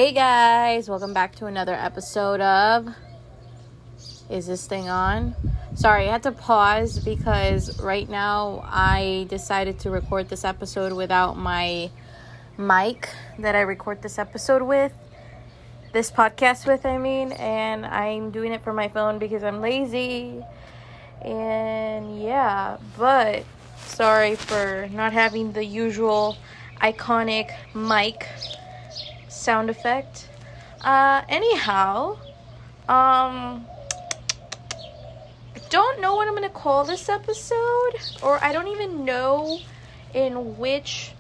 Hey guys, welcome back to another episode of Is This Thing On? Sorry, I had to pause because right now I decided to record this episode without my mic that I record this episode with. This podcast with, and I'm doing it from my phone because I'm lazy. And yeah, but sorry for not having the usual iconic mic sound effect. Anyhow, don't know what I'm gonna call this episode, or I don't even know in which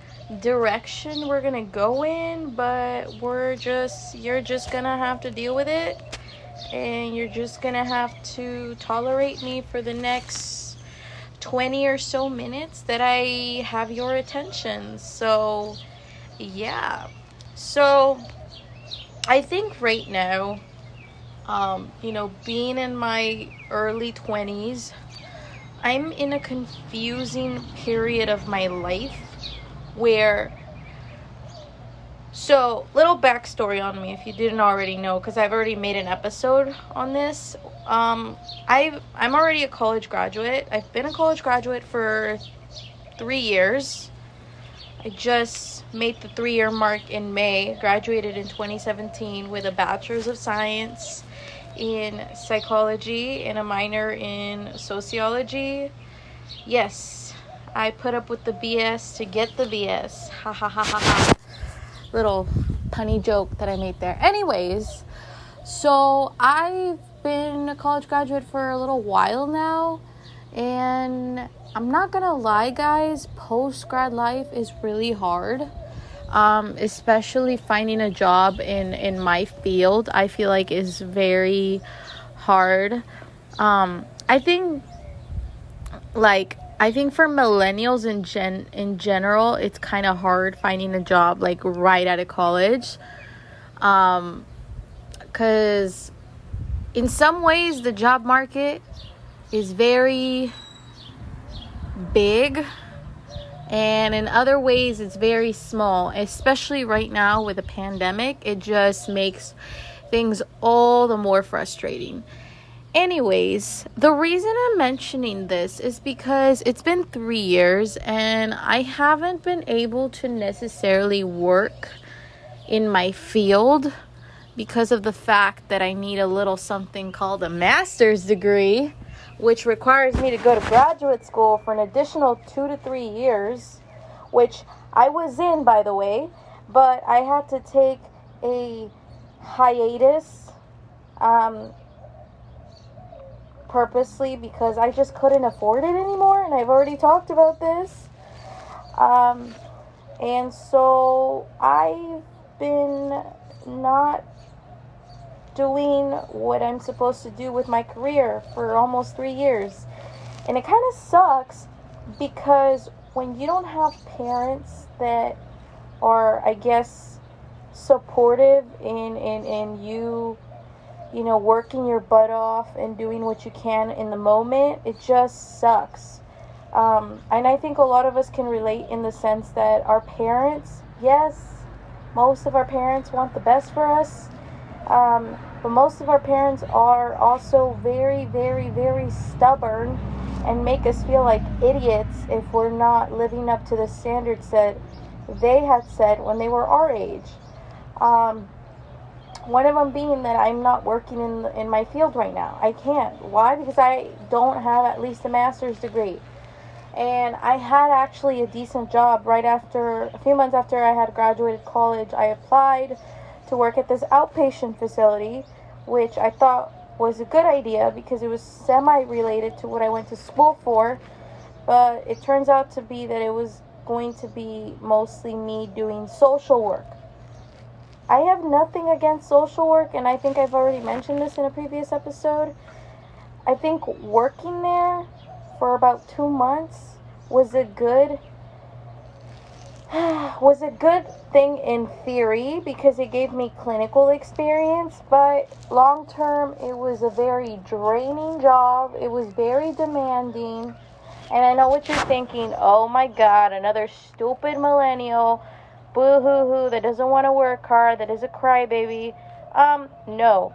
direction we're gonna go in, but you're just gonna have to deal with it, and you're just gonna have to tolerate me for the next 20 or so minutes that I have your attention. So yeah. So, I think right now, being in my early 20s, I'm in a confusing period of my life where, so, little backstory on me if you didn't already know, because I've already made an episode on this. I'm already a college graduate. I've been a college graduate for 3 years. I just made the 3-year mark in May, graduated in 2017 with a bachelor's of science in psychology and a minor in sociology. Yes, I put up with the BS to get the BS. Ha ha ha ha ha. Little punny joke that I made there. Anyways, so I've been a college graduate for a little while now, and I'm not gonna lie, guys, post-grad life is really hard, especially finding a job in my field. I feel like is very hard. I think for millennials in general, it's kind of hard finding a job like right out of college, because in some ways the job market is very big, and in other ways it's very small, especially right now with the pandemic. It just makes things all the more frustrating. Anyways, the reason I'm mentioning this is because it's been 3 years and I haven't been able to necessarily work in my field because of the fact that I need a little something called a master's degree, which requires me to go to graduate school for an additional 2 to 3 years, which I was in, by the way, but I had to take a hiatus purposely because I just couldn't afford it anymore, and I've already talked about this. And so I've been not doing what I'm supposed to do with my career for almost 3 years. And it kind of sucks because when you don't have parents that are, I guess, supportive in you working your butt off and doing what you can in the moment, it just sucks. And I think a lot of us can relate in the sense that our parents, yes, most of our parents want the best for us. But most of our parents are also very, very, very stubborn and make us feel like idiots if we're not living up to the standards that they had set when they were our age. One of them being that I'm not working in my field right now. I can't. Why? Because I don't have at least a master's degree. And I had actually a decent job a few months after I had graduated college. I applied to work at this outpatient facility, which I thought was a good idea because it was semi-related to what I went to school for, but it turns out to be that it was going to be mostly me doing social work. I have nothing against social work, and I think I've already mentioned this in a previous episode. I think working there for about 2 months was a good thing in theory because it gave me clinical experience, but long term it was a very draining job. It was very demanding, and I know what you're thinking. Oh my god, another stupid millennial boo-hoo-hoo, that doesn't want to work hard, that is a crybaby. No.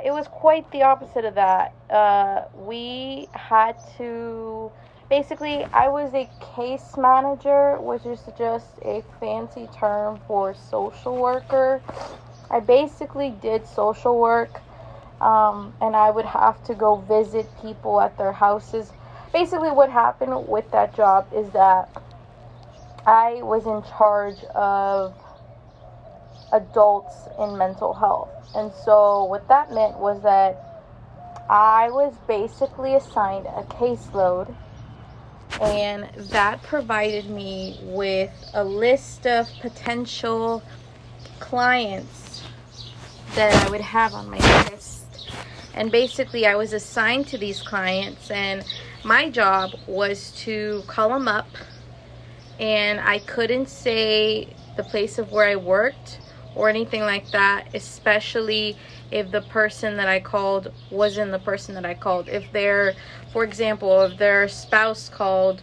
It was quite the opposite of that. We had to... Basically, I was a case manager, which is just a fancy term for social worker. I basically did social work, and I would have to go visit people at their houses. Basically, what happened with that job is that I was in charge of adults in mental health. And so what that meant was that I was basically assigned a caseload, and that provided me with a list of potential clients that I would have on my list. And basically I was assigned to these clients, and my job was to call them up, and I couldn't say the place of where I worked or anything like that, especially if the person that I called wasn't the person that I called. If they're, for example, if their spouse called,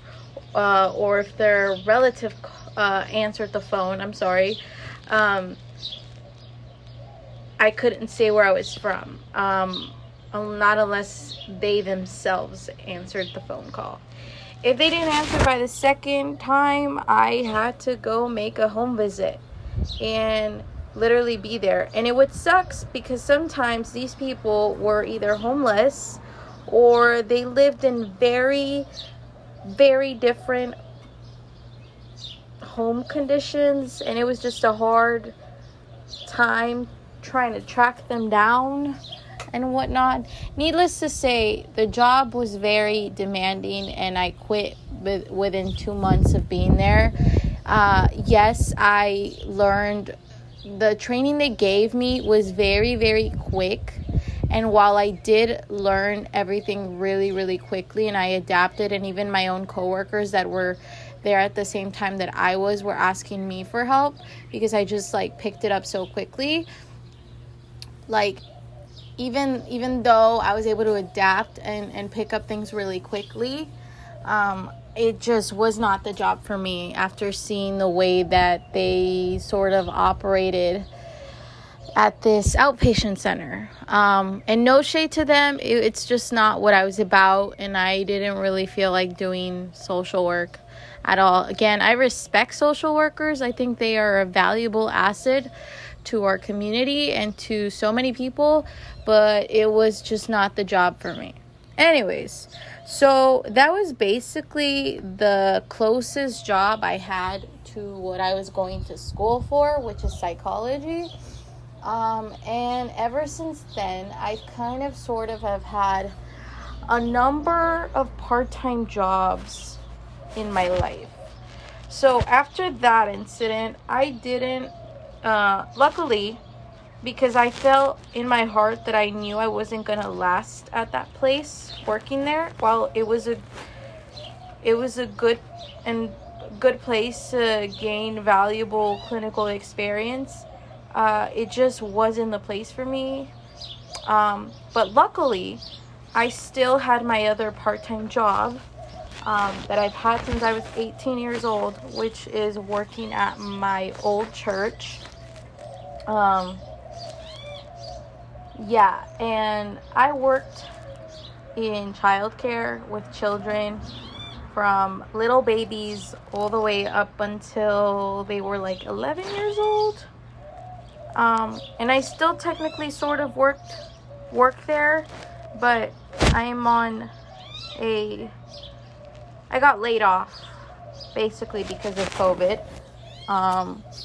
or if their relative answered the phone, I couldn't say where I was from, not unless they themselves answered the phone call. If they didn't answer by the second time, I had to go make a home visit and literally be there. And it would suck because sometimes these people were either homeless or they lived in very, very different home conditions, and it was just a hard time trying to track them down and whatnot. Needless to say, the job was very demanding, and I quit within 2 months of being there. Yes, I learned. The training they gave me was very, very quick. And while I did learn everything really, really quickly, and I adapted, and even my own coworkers that were there at the same time that I was were asking me for help because I just picked it up so quickly. Even though I was able to adapt and pick up things really quickly, it just was not the job for me after seeing the way that they sort of operated at this outpatient center. And no shade to them, it's just not what I was about, and I didn't really feel like doing social work at all. Again, I respect social workers. I think they are a valuable asset to our community and to so many people, but it was just not the job for me. Anyways, so that was basically the closest job I had to what I was going to school for, which is psychology. And ever since then, I kind of sort of have had a number of part-time jobs in my life. So after that incident, I didn't, luckily, because I felt in my heart that I knew I wasn't going to last at that place working there. While it was a good place to gain valuable clinical experience, it just wasn't the place for me. But luckily, I still had my other part-time job that I've had since I was 18 years old, which is working at my old church. And I worked in childcare with children from little babies all the way up until they were 11 years old. And I still technically sort of work there, but I got laid off basically because of COVID.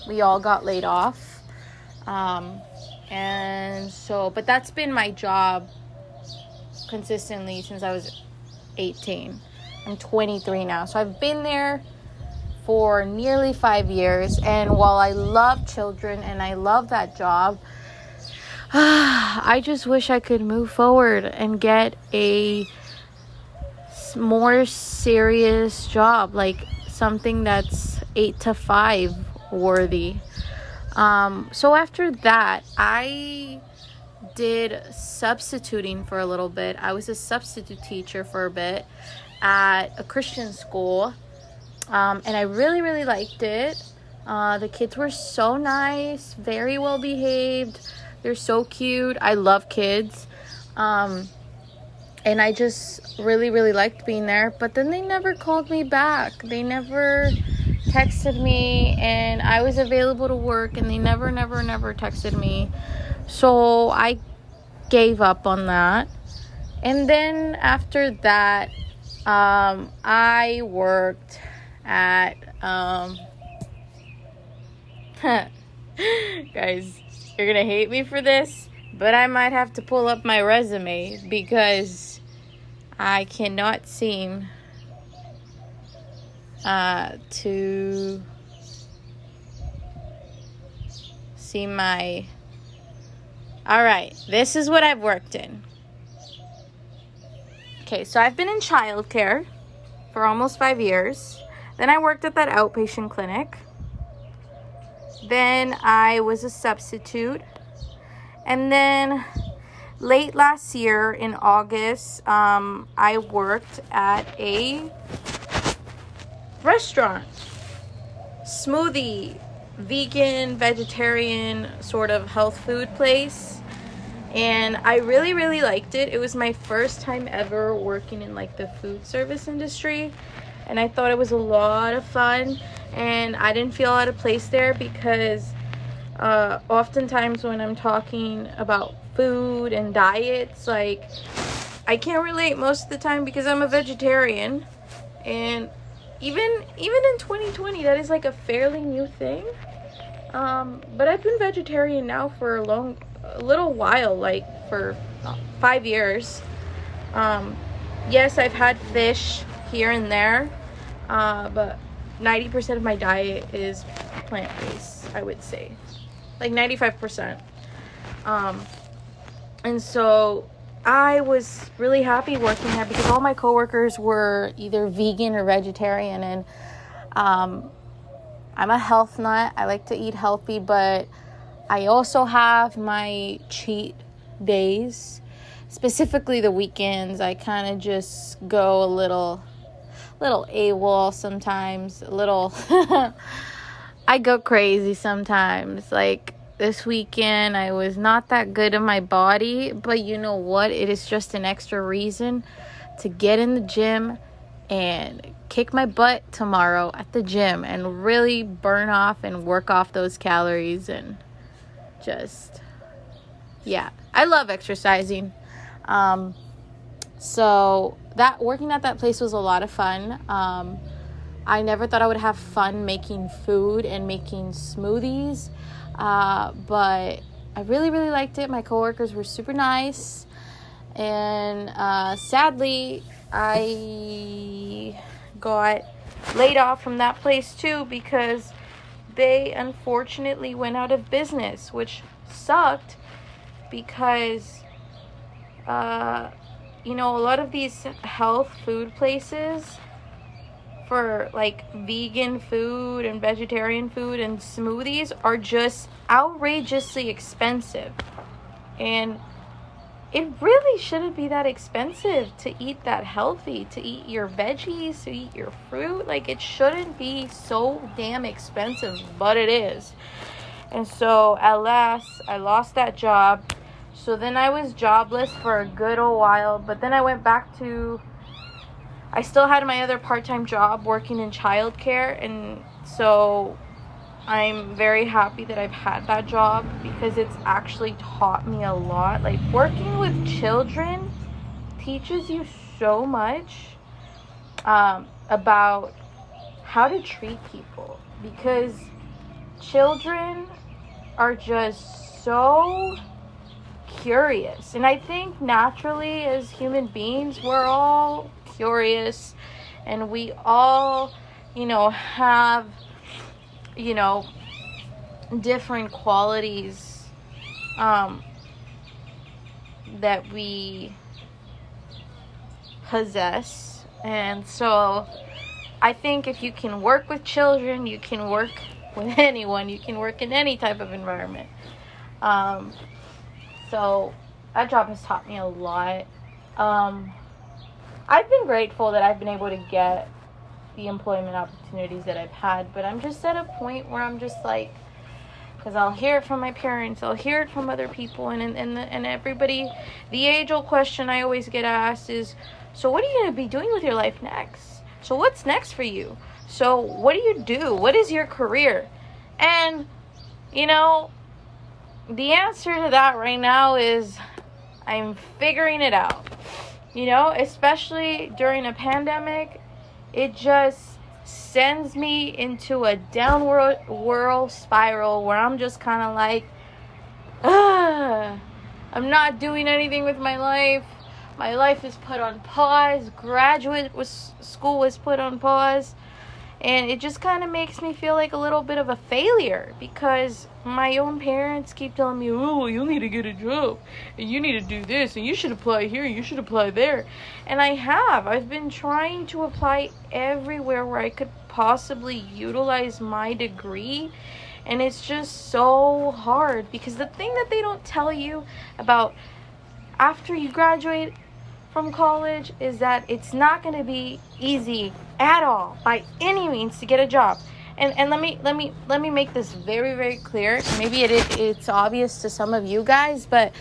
We all got laid off. But that's been my job consistently since I was 18. I'm 23 now. So I've been there for nearly 5 years. And while I love children and I love that job, I just wish I could move forward and get a more serious job, something that's 8 to 5 worthy. So after that, I did substituting for a little bit. I was a substitute teacher for a bit at a Christian school, and I really, really liked it. The kids were so nice, very well behaved. They're so cute. I love kids. And I just really, really liked being there. But then they never called me back. They never texted me, and I was available to work, and they never texted me. So I gave up on that. And then after that, I worked at, guys, you're gonna hate me for this, but I might have to pull up my resume because I cannot seem to see my... Alright, this is what I've worked in. Okay, so I've been in childcare for almost 5 years. Then I worked at that outpatient clinic. Then I was a substitute. And then late last year in August, I worked at a restaurant. Smoothie, vegan, vegetarian sort of health food place. And I really, really liked it. It was my first time ever working in like the food service industry. And I thought it was a lot of fun. And I didn't feel out of place there because oftentimes when I'm talking about food and diets, like, I can't relate most of the time because I'm a vegetarian. And even in 2020, that is like a fairly new thing. But I've been vegetarian now for a little while, like for 5 years. Yes, I've had fish here and there, but 90% of my diet is plant-based, I would say, like 95%. And so I was really happy working there because all my coworkers were either vegan or vegetarian, and I'm a health nut. I like to eat healthy, but I also have my cheat days, specifically the weekends. I kind of just go a little AWOL sometimes, I go crazy sometimes. Like this weekend, I was not that good in my body, but you know what? It is just an extra reason to get in the gym and kick my butt tomorrow at the gym and really burn off and work off those calories and just, yeah, I love exercising. So that working at that place was a lot of fun. I never thought I would have fun making food and making smoothies, but I really, really liked it. My coworkers were super nice, and sadly, I got laid off from that place too because they unfortunately went out of business, which sucked because a lot of these health food places for like vegan food and vegetarian food and smoothies are just outrageously expensive, and it really shouldn't be that expensive to eat that healthy, to eat your veggies, to eat your fruit. Like, it shouldn't be so damn expensive, but it is. And so at last I lost that job. So then I was jobless for a good old while, but then I went back to, I still had my other part-time job working in childcare, and so I'm very happy that I've had that job because it's actually taught me a lot. Like, working with children teaches you so much about how to treat people, because children are just so curious. And I think naturally as human beings, we're all curious, and we all, have, different qualities that we possess. And so I think if you can work with children, you can work with anyone. You can work in any type of environment. So that job has taught me a lot. I've been grateful that I've been able to get the employment opportunities that I've had. But I'm just at a point where I'm just like, because I'll hear it from my parents, I'll hear it from other people, and everybody. The age-old question I always get asked is, so what are you going to be doing with your life next? So what's next for you? So what do you do? What is your career? And, you know, the answer to that right now is I'm figuring it out. You know, especially during a pandemic, it just sends me into a downward world spiral where I'm just kind of like, I'm not doing anything with my life. My life is put on pause. School was put on pause. And it just kind of makes me feel like a little bit of a failure, because my own parents keep telling me, oh, you need to get a job, and you need to do this, and you should apply here, you should apply there. And I've been trying to apply everywhere where I could possibly utilize my degree. And it's just so hard, because the thing that they don't tell you about after you graduate from college is that it's not going to be easy at all by any means to get a job. And let me make this very, very clear. Maybe it's obvious to some of you guys, but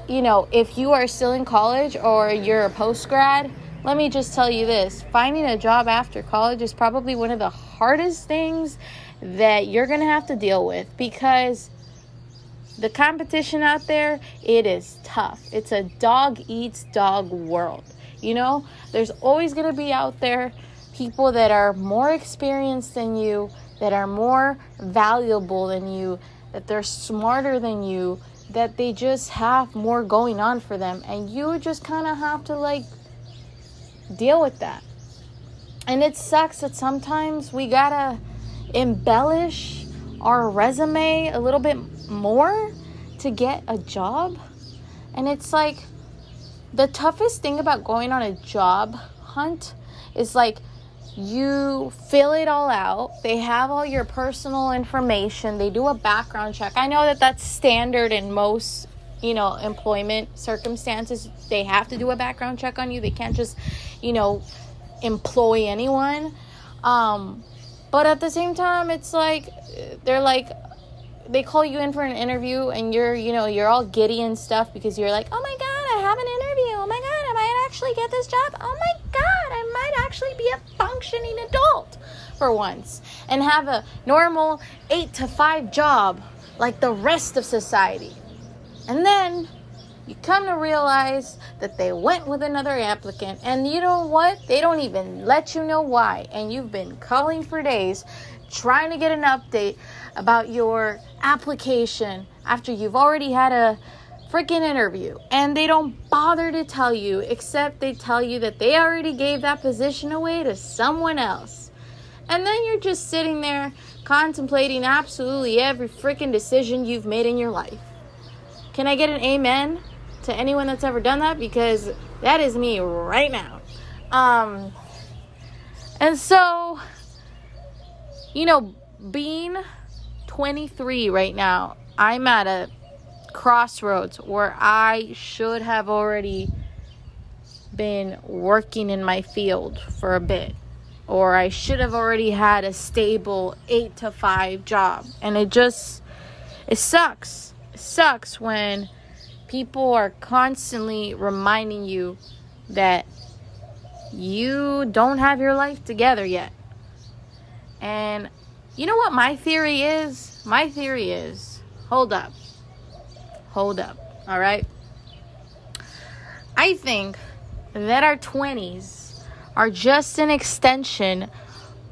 you know, if you are still in college or you're a postgrad, let me just tell you this: finding a job after college is probably one of the hardest things that you're going to have to deal with, because the competition out there, it is tough. It's a dog eats dog world. You know, there's always going to be out there people that are more experienced than you, that are more valuable than you, that they're smarter than you, that they just have more going on for them. And you just kind of have to like deal with that. And it sucks that sometimes we gotta embellish our resume a little bit more to get a job. And it's like, the toughest thing about going on a job hunt is like, you fill it all out, they have all your personal information, they do a background check. I know that that's standard in most, you know, employment circumstances. They have to do a background check on you. They can't just, you know, employ anyone. But at the same time, it's like, they're like, they call you in for an interview and you're all giddy and stuff, because you're like, oh my God, I have an interview. Oh my God, I might actually get this job. Oh my God, I might actually be a functioning adult for once and have a normal 8 to 5 job like the rest of society. And then you come to realize that they went with another applicant, and you know what? They don't even let you know why. And you've been calling for days trying to get an update about your application after you've already had a freaking interview. And they don't bother to tell you, except they tell you that they already gave that position away to someone else. And then you're just sitting there contemplating absolutely every freaking decision you've made in your life. Can I get an amen to anyone that's ever done that? Because that is me right now. And so, you know, being 23 right now, I'm at a crossroads where I should have already been working in my field for a bit, or I should have already had a stable 8 to 5 job. And it sucks. It sucks when people are constantly reminding you that you don't have your life together yet. And you know what my theory is? My theory is, hold up, all right? I think that our 20s are just an extension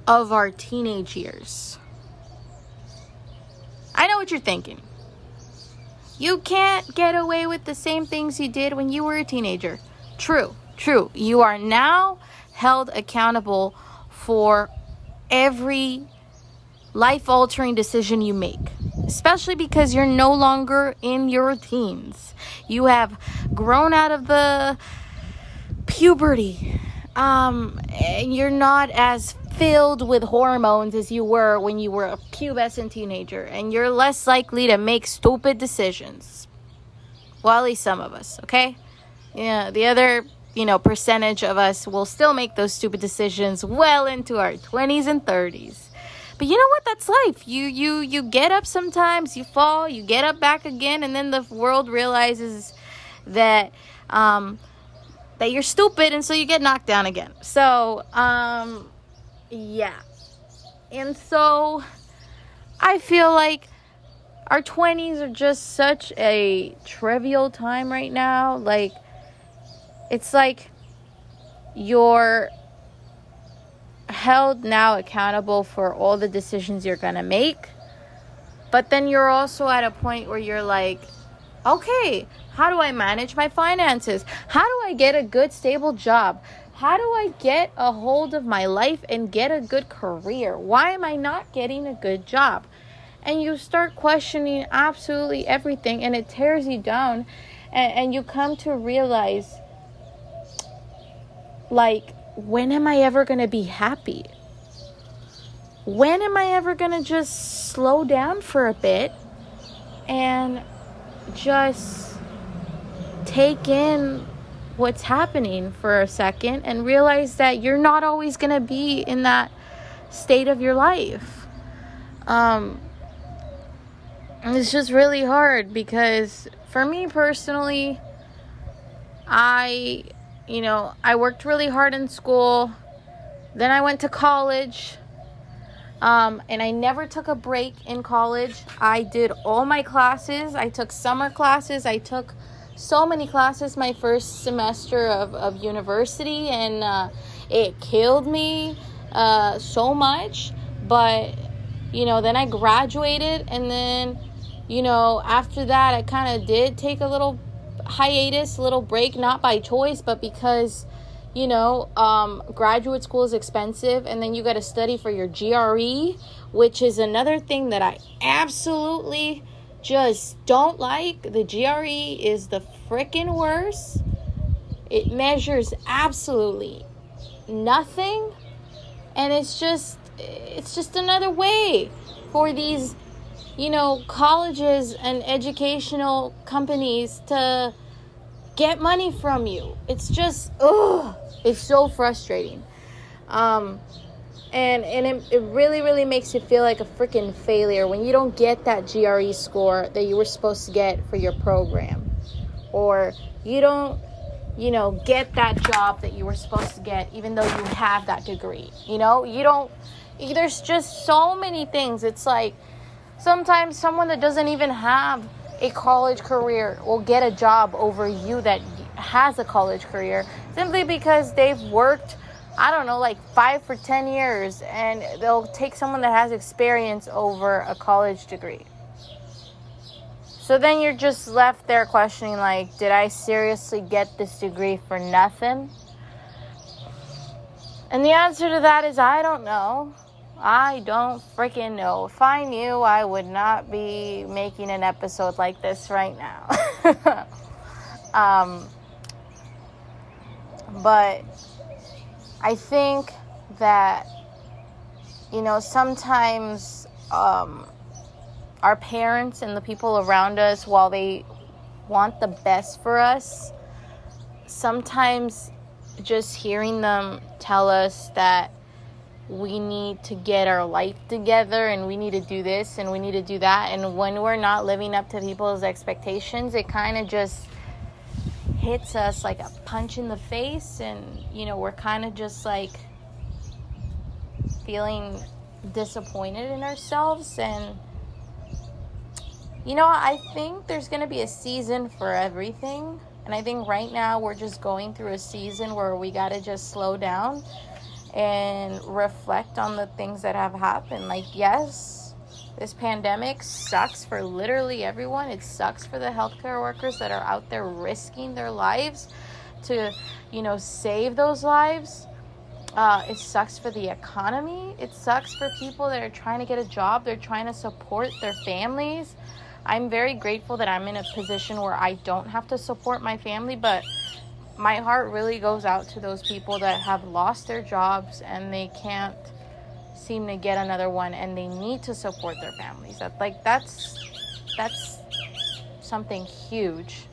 of our teenage years. I know what you're thinking. You can't get away with the same things you did when you were a teenager. True. You are now held accountable for every life-altering decision you make, especially because you're no longer in your teens. You have grown out of the puberty. And you're not as filled with hormones as you were when you were a pubescent teenager, and you're less likely to make stupid decisions. Well, at least some of us, okay? Yeah, the other percentage of us will still make those stupid decisions well into our 20s and 30s. But you know what? That's life. You get up sometimes, you fall, you get up back again, and then the world realizes that that you're stupid, and so you get knocked down again. So, yeah. And so I feel like our 20s are just such a trivial time right now. Like, it's like you're held now accountable for all the decisions you're going to make. But then you're also at a point where you're like, okay, how do I manage my finances? How do I get a good, stable job? How do I get a hold of my life and get a good career? Why am I not getting a good job? And you start questioning absolutely everything, and it tears you down. And you come to realize, like, when am I ever going to be happy? When am I ever going to just slow down for a bit and just take in what's happening for a second and realize that you're not always going to be in that state of your life? And it's just really hard because for me personally, I worked really hard in school. Then I went to college. And I never took a break in college. I did all my classes. I took summer classes. I took so many classes my first semester of university. And it killed me so much. But, then I graduated. And then, after that, I kind of did take a little hiatus, a little break, not by choice, but because graduate school is expensive, and then you got to study for your GRE, which is another thing that I absolutely just don't like. The GRE is the freaking worst. It measures absolutely nothing, and it's just another way for these colleges and educational companies to get money from you. It's just, it's so frustrating. And it really, really makes you feel like a freaking failure when you don't get that GRE score that you were supposed to get for your program. Or you don't, get that job that you were supposed to get even though you have that degree. There's just so many things. It's like sometimes someone that doesn't even have a college career will get a job over you that has a college career simply because they've worked, 5 for 10 years, and they'll take someone that has experience over a college degree. So then you're just left there questioning, like, did I seriously get this degree for nothing? And the answer to that is, I don't know. I don't freaking know. If I knew, I would not be making an episode like this right now. But I think that, sometimes our parents and the people around us, while they want the best for us, sometimes just hearing them tell us that we need to get our life together and we need to do this and we need to do that, and when we're not living up to people's expectations, it kind of just hits us like a punch in the face, and we're kind of just like feeling disappointed in ourselves. And I think there's going to be a season for everything, and I think right now we're just going through a season where we got to just slow down and reflect on the things that have happened. Like, yes, this pandemic sucks for literally everyone. It sucks for the healthcare workers that are out there risking their lives to, save those lives. It sucks for the economy. It sucks for people that are trying to get a job. They're trying to support their families. I'm very grateful that I'm in a position where I don't have to support my family, but my heart really goes out to those people that have lost their jobs and they can't seem to get another one, and they need to support their families. That's something huge.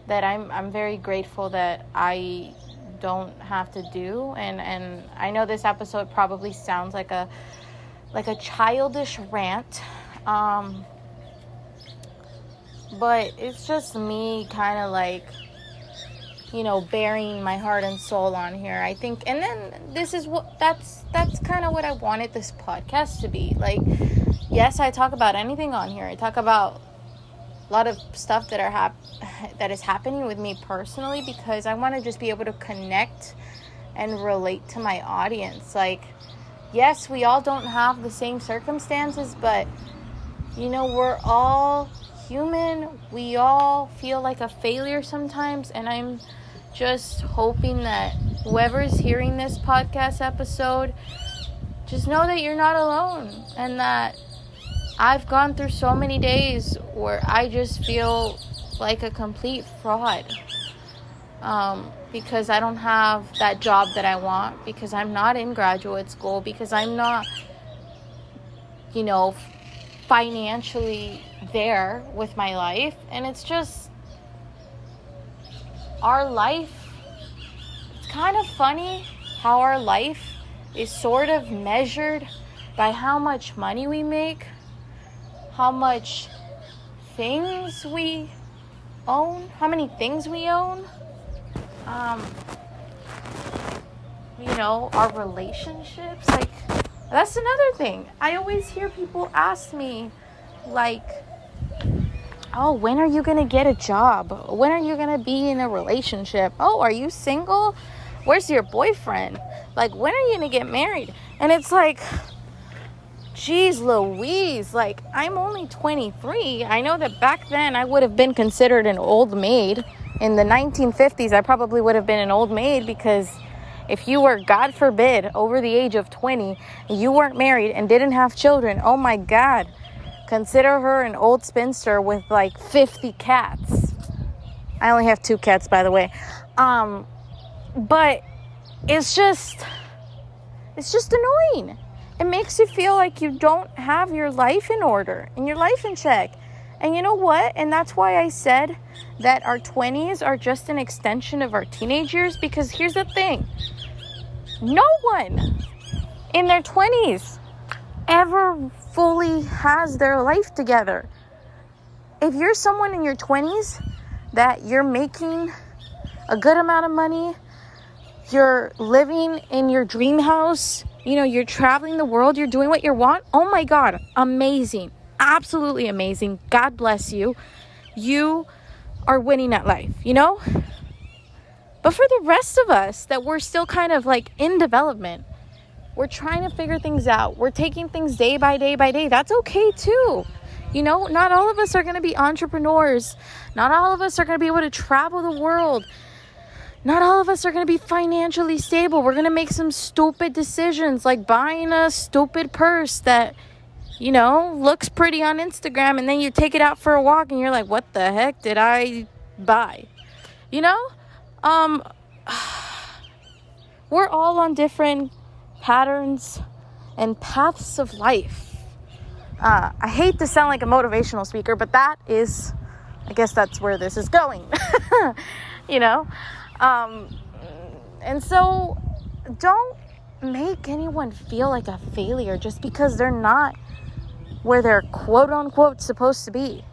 that I'm very grateful that I don't have to do. And I know this episode probably sounds like a childish rant, but it's just me kind of like, bearing my heart and soul on here, I think. And then this is that's kind of what I wanted this podcast to be. Like, yes, I talk about anything on here. I talk about a lot of stuff that is happening with me personally, because I want to just be able to connect and relate to my audience. Like, yes, we all don't have the same circumstances, but we're all human. We all feel like a failure sometimes, and I'm just hoping that whoever's hearing this podcast episode, just know that you're not alone, and that I've gone through so many days where I just feel like a complete fraud, because I don't have that job that I want, because I'm not in graduate school, because I'm not, financially there with my life. And it's just our life. It's kind of funny how our life is sort of measured by how much money we make, how much things we own, how many things we own, our relationships. Like, that's another thing. I always hear people ask me, like, oh, when are you gonna get a job? When are you gonna be in a relationship? Oh, are you single? Where's your boyfriend? Like, when are you gonna get married? And it's like, geez Louise, like, I'm only 23. I know that back then I would have been considered an old maid. In the 1950s, I probably would have been an old maid, because if you were, God forbid, over the age of 20, you weren't married and didn't have children, oh my God, consider her an old spinster with like 50 cats. I only have 2 cats, by the way. But it's just annoying. It makes you feel like you don't have your life in order and your life in check. And you know what? And that's why I said that our 20s are just an extension of our teenage years, because here's the thing. No one in their 20s ever fully has their life together. If you're someone in your 20s that you're making a good amount of money, you're living in your dream house, you're traveling the world, you're doing what you want, oh my God, amazing. Absolutely amazing. God bless you. You are winning at life, But for the rest of us that we're still kind of like in development, we're trying to figure things out. We're taking things day by day by day. That's okay too. Not all of us are going to be entrepreneurs. Not all of us are going to be able to travel the world. Not all of us are going to be financially stable. We're going to make some stupid decisions, like buying a stupid purse that looks pretty on Instagram, and then you take it out for a walk and you're like, what the heck did I buy? We're all on different patterns and paths of life. I hate to sound like a motivational speaker, but I guess that's where this is going, and so don't make anyone feel like a failure just because they're not where they're quote unquote supposed to be.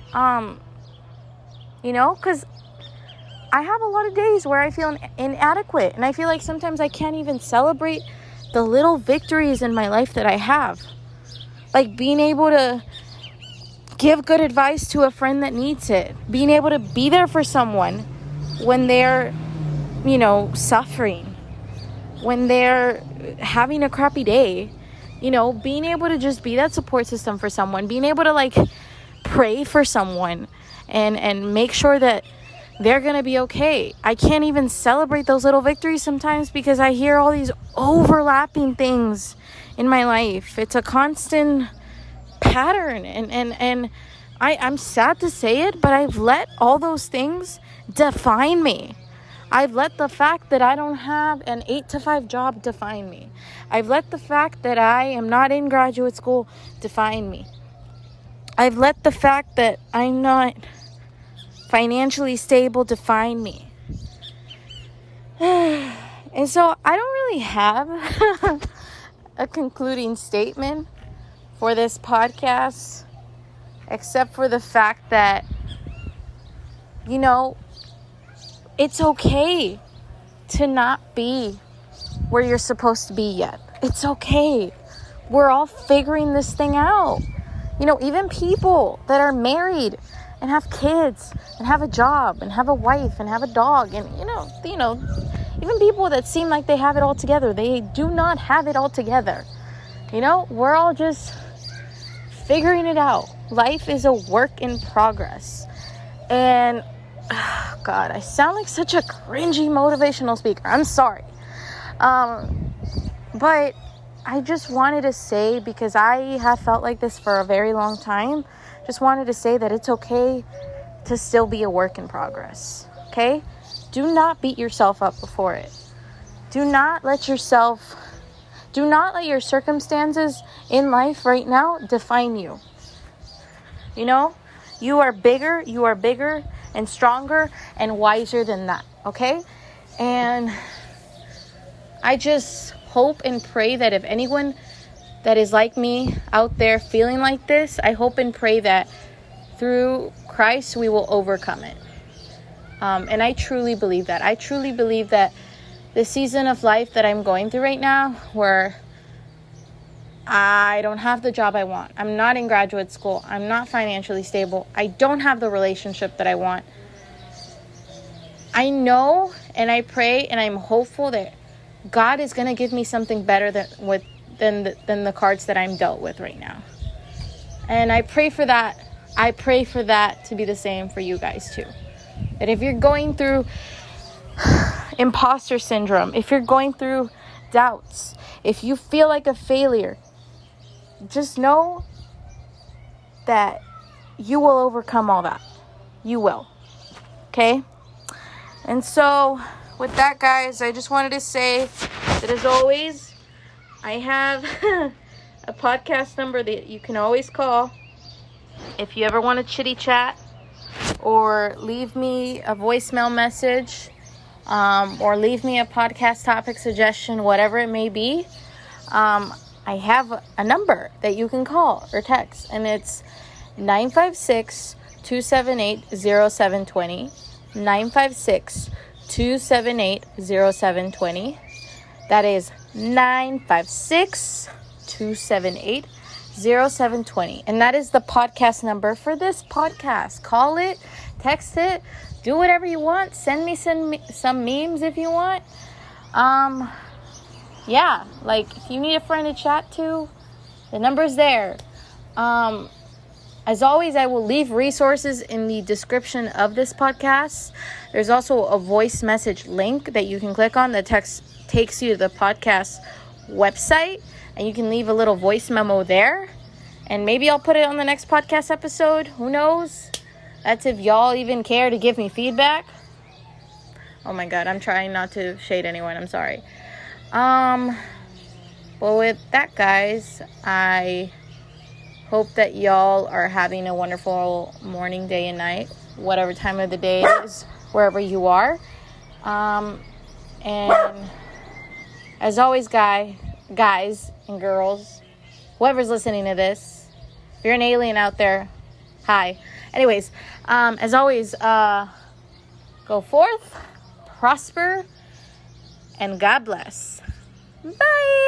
Because I have a lot of days where I feel inadequate, and I feel like sometimes I can't even celebrate the little victories in my life that I have. Like being able to give good advice to a friend that needs it, being able to be there for someone when they're, suffering, when they're having a crappy day, being able to just be that support system for someone, being able to like pray for someone and make sure that they're going to be okay. I can't even celebrate those little victories sometimes because I hear all these overlapping things in my life. It's a constant pattern, and I'm sad to say it, but I've let all those things define me. I've let the fact that I don't have an 8-to-5 job define me. I've let the fact that I am not in graduate school define me. I've let the fact that I'm not financially stable define me. And so I don't really have a concluding statement for this podcast, except for the fact that, it's okay to not be where you're supposed to be yet. It's okay. We're all figuring this thing out. Even people that are married and have kids and have a job and have a wife and have a dog and, even people that seem like they have it all together, they do not have it all together. We're all just figuring it out. Life is a work in progress. And, God, I sound like such a cringy motivational speaker. I'm sorry. But I just wanted to say, because I have felt like this for a very long time, just wanted to say that it's okay to still be a work in progress. Okay? Do not beat yourself up before it. Do not let your circumstances in life right now define you. You are bigger and stronger and wiser than that. Okay? And I just hope and pray that if anyone that is like me out there feeling like this, I hope and pray that through Christ we will overcome it. And I truly believe that. I truly believe that the season of life that I'm going through right now, where I don't have the job I want, I'm not in graduate school, I'm not financially stable, I don't have the relationship that I want, I know and I pray and I'm hopeful that God is going to give me something better than the cards that I'm dealt with right now. And I pray for that. I pray for that to be the same for you guys too. That if you're going through imposter syndrome, if you're going through doubts, if you feel like a failure, just know that you will overcome all that. You will. Okay? And so, with that, guys, I just wanted to say that, as always, I have a podcast number that you can always call if you ever want to chitty chat or leave me a voicemail message, or leave me a podcast topic suggestion, whatever it may be. I have a number that you can call or text, and it's 956-278-0720, 956-278-0720. That is 956-278-0720. And that is the podcast number for this podcast. Call it, text it, do whatever you want. Send me some memes if you want. Yeah, like if you need a friend to chat to, the number's there. As always, I will leave resources in the description of this podcast. There's also a voice message link that you can click on that takes you to the podcast website, and you can leave a little voice memo there. And maybe I'll put it on the next podcast episode. Who knows? That's if y'all even care to give me feedback. Oh my God, I'm trying not to shade anyone. I'm sorry. But with that, guys, I hope that y'all are having a wonderful morning, day, and night, whatever time of the day it is, wherever you are. And as always, guys and girls, whoever's listening to this, if you're an alien out there, hi. Anyways, as always, go forth, prosper, and God bless. Bye.